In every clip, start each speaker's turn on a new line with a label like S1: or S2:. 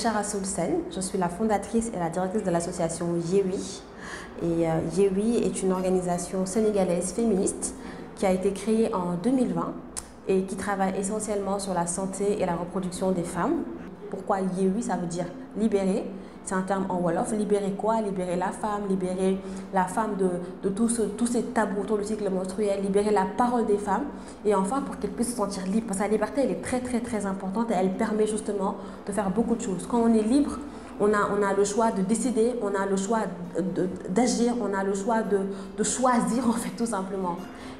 S1: Bishara Soulsen, je suis la fondatrice et la directrice de l'association Yewi. Et Yewi est une organisation sénégalaise féministe qui a été créée en 2020 et qui travaille essentiellement sur la santé et la reproduction des femmes. Pourquoi Yewi? Ça veut dire libérer. C'est un terme en Wolof. Libérer quoi? Libérer la femme de tous ces tabous autour du cycle menstruel, libérer la parole des femmes et enfin pour qu'elles puissent se sentir libres. Parce que la liberté, elle est très importante et elle permet justement de faire beaucoup de choses. Quand on est libre, on a le choix de décider, on a le choix d'agir, on a le choix de choisir en fait tout simplement.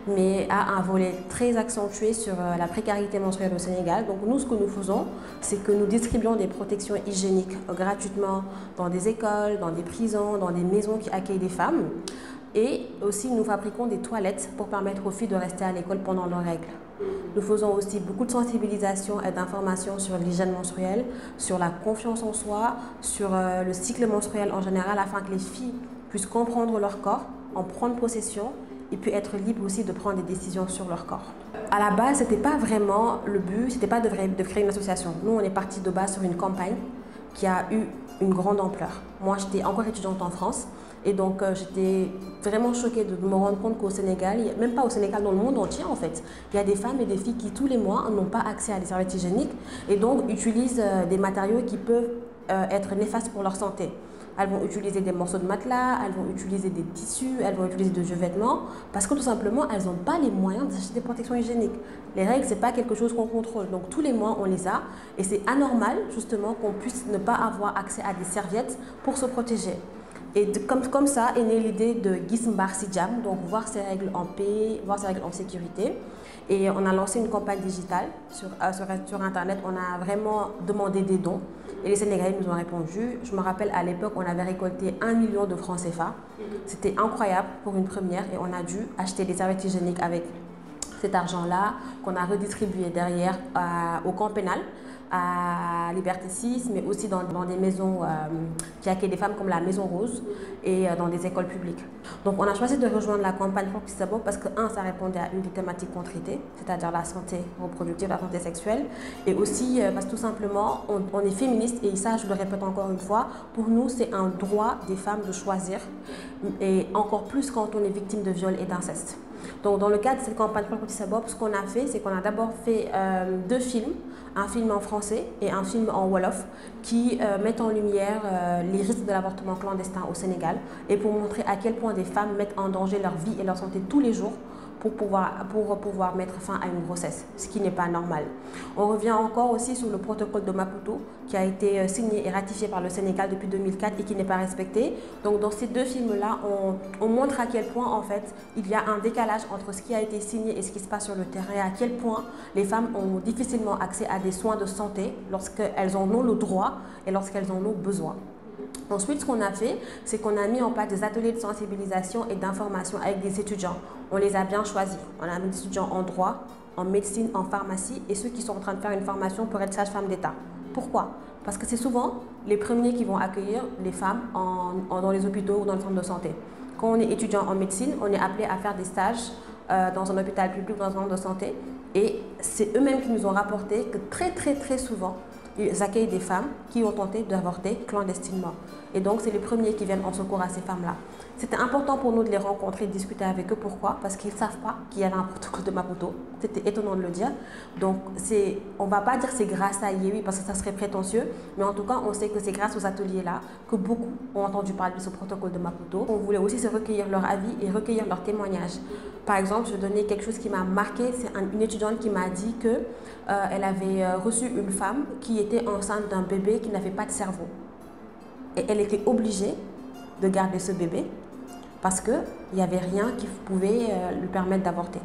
S1: Mais a un volet très accentué sur la précarité menstruelle au Sénégal. Donc nous, ce que nous faisons, c'est que nous distribuons des protections hygiéniques gratuitement dans des écoles, dans des prisons, dans des maisons qui accueillent des femmes. Et aussi, nous fabriquons des toilettes pour permettre aux filles de rester à l'école pendant leurs règles. Nous faisons aussi beaucoup de sensibilisation et d'information sur l'hygiène menstruelle, sur la confiance en soi, sur le cycle menstruel en général, afin que les filles puissent comprendre leur corps, en prendre possession et puis être libres aussi de prendre des décisions sur leur corps. À la base, c'était pas vraiment le but, c'était pas de créer une association. Nous, on est parti de base sur une campagne qui a eu une grande ampleur. Moi, j'étais encore étudiante en France et donc j'étais vraiment choquée de me rendre compte qu'au Sénégal, même pas au Sénégal, dans le monde entier en fait, il y a des femmes et des filles qui tous les mois n'ont pas accès à des serviettes hygiéniques et donc utilisent des matériaux qui peuvent être néfastes pour leur santé. Elles vont utiliser des morceaux de matelas, elles vont utiliser des tissus, elles vont utiliser de vieux vêtements parce que tout simplement, elles n'ont pas les moyens d'acheter des protections hygiéniques. Les règles, ce n'est pas quelque chose qu'on contrôle. Donc tous les mois, on les a et c'est anormal justement qu'on puisse ne pas avoir accès à des serviettes pour se protéger. Et comme ça est née l'idée de Gismbar Sidjam, donc voir ces règles en paix, voir ces règles en sécurité. Et on a lancé une campagne digitale sur Internet. On a vraiment demandé des dons et les Sénégalais nous ont répondu. Je me rappelle à l'époque, on avait récolté 1 million de francs CFA. C'était incroyable pour une première et on a dû acheter des serviettes hygiéniques avec cet argent-là qu'on a redistribué derrière au camp pénal, à Liberté 6, mais aussi dans des maisons qui accueillent des femmes comme la Maison Rose et dans des écoles publiques. Donc on a choisi de rejoindre la campagne Focus Sabo parce que, un, ça répondait à une des thématiques qu'on traitait, c'est-à-dire la santé reproductive, la santé sexuelle, et aussi parce que tout simplement, on est féministe et ça, je le répète encore une fois, pour nous, c'est un droit des femmes de choisir, et encore plus quand on est victime de viol et d'inceste. Donc dans le cadre de cette campagne Focus Sabo, ce qu'on a fait, c'est qu'on a d'abord fait 2 films, un film en français et un film en Wolof qui mettent en lumière les risques de l'avortement clandestin au Sénégal et pour montrer à quel point des femmes mettent en danger leur vie et leur santé tous les jours pour pouvoir mettre fin à une grossesse, ce qui n'est pas normal. On revient encore aussi sur le protocole de Maputo qui a été signé et ratifié par le Sénégal depuis 2004 et qui n'est pas respecté. Donc dans ces 2 films-là, on montre à quel point en fait il y a un décalage entre ce qui a été signé et ce qui se passe sur le terrain et à quel point les femmes ont difficilement accès à des soins de santé lorsqu'elles en ont le droit et lorsqu'elles en ont besoin. Ensuite, ce qu'on a fait, c'est qu'on a mis en place des ateliers de sensibilisation et d'information avec des étudiants. On les a bien choisis. On a mis des étudiants en droit, en médecine, en pharmacie et ceux qui sont en train de faire une formation pour être sage-femme d'État. Pourquoi? Parce que c'est souvent les premiers qui vont accueillir les femmes dans les hôpitaux ou dans les centres de santé. Quand on est étudiant en médecine, on est appelé à faire des stages dans un hôpital public ou dans un centre de santé et c'est eux-mêmes qui nous ont rapporté que très souvent, ils accueillent des femmes qui ont tenté d'avorter clandestinement. Et donc, c'est les premiers qui viennent en secours à ces femmes-là. C'était important pour nous de les rencontrer, de discuter avec eux. Pourquoi? Parce qu'ils ne savent pas qu'il y avait un protocole de Maputo. C'était étonnant de le dire. Donc, on ne va pas dire que c'est grâce à Yewi parce que ça serait prétentieux. Mais en tout cas, on sait que c'est grâce aux ateliers-là que beaucoup ont entendu parler de ce protocole de Maputo. On voulait aussi se recueillir leur avis et recueillir leurs témoignages. Par exemple, je vais donner quelque chose qui m'a marqué. C'est une étudiante qui m'a dit qu'elle avait reçu une femme qui était enceinte d'un bébé qui n'avait pas de cerveau. Et elle était obligée de garder ce bébé parce qu'il n'y avait rien qui pouvait lui permettre d'avorter.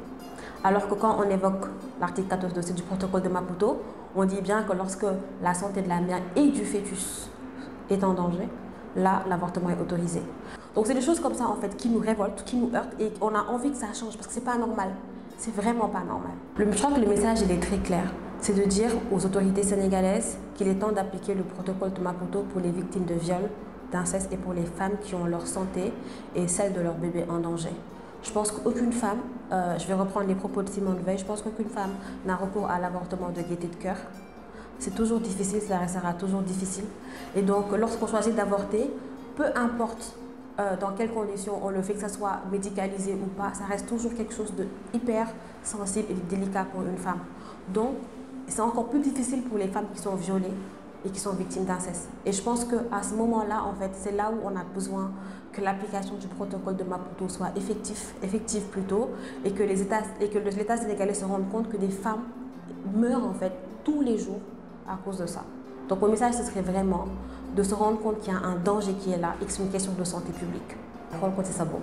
S1: Alors que quand on évoque l'article 14.2 du protocole de Maputo, on dit bien que lorsque la santé de la mère et du fœtus est en danger, là, l'avortement est autorisé. Donc c'est des choses comme ça en fait qui nous révoltent, qui nous heurtent et on a envie que ça change parce que c'est pas normal. C'est vraiment pas normal. Je crois que le message il est très clair. C'est de dire aux autorités sénégalaises qu'il est temps d'appliquer le protocole de Maputo pour les victimes de viol, d'inceste et pour les femmes qui ont leur santé et celle de leur bébé en danger. Je pense qu'aucune femme, je vais reprendre les propos de Simone Veil, je pense qu'aucune femme n'a recours à l'avortement de gaieté de cœur c'est toujours difficile, ça restera toujours difficile. Et donc, lorsqu'on choisit d'avorter, peu importe dans quelles conditions on le fait, que ça soit médicalisé ou pas, ça reste toujours quelque chose de hyper sensible et délicat pour une femme. Donc, c'est encore plus difficile pour les femmes qui sont violées et qui sont victimes d'inceste. Et je pense qu'à ce moment-là, en fait, c'est là où on a besoin que l'application du protocole de Maputo soit effective plutôt, et que l'État sénégalais se rende compte que des femmes meurent en fait tous les jours à cause de ça. Donc, mon message, ce serait vraiment de se rendre compte qu'il y a un danger qui est là et que c'est une question de santé publique. Rendre compte, c'est ça. Bon.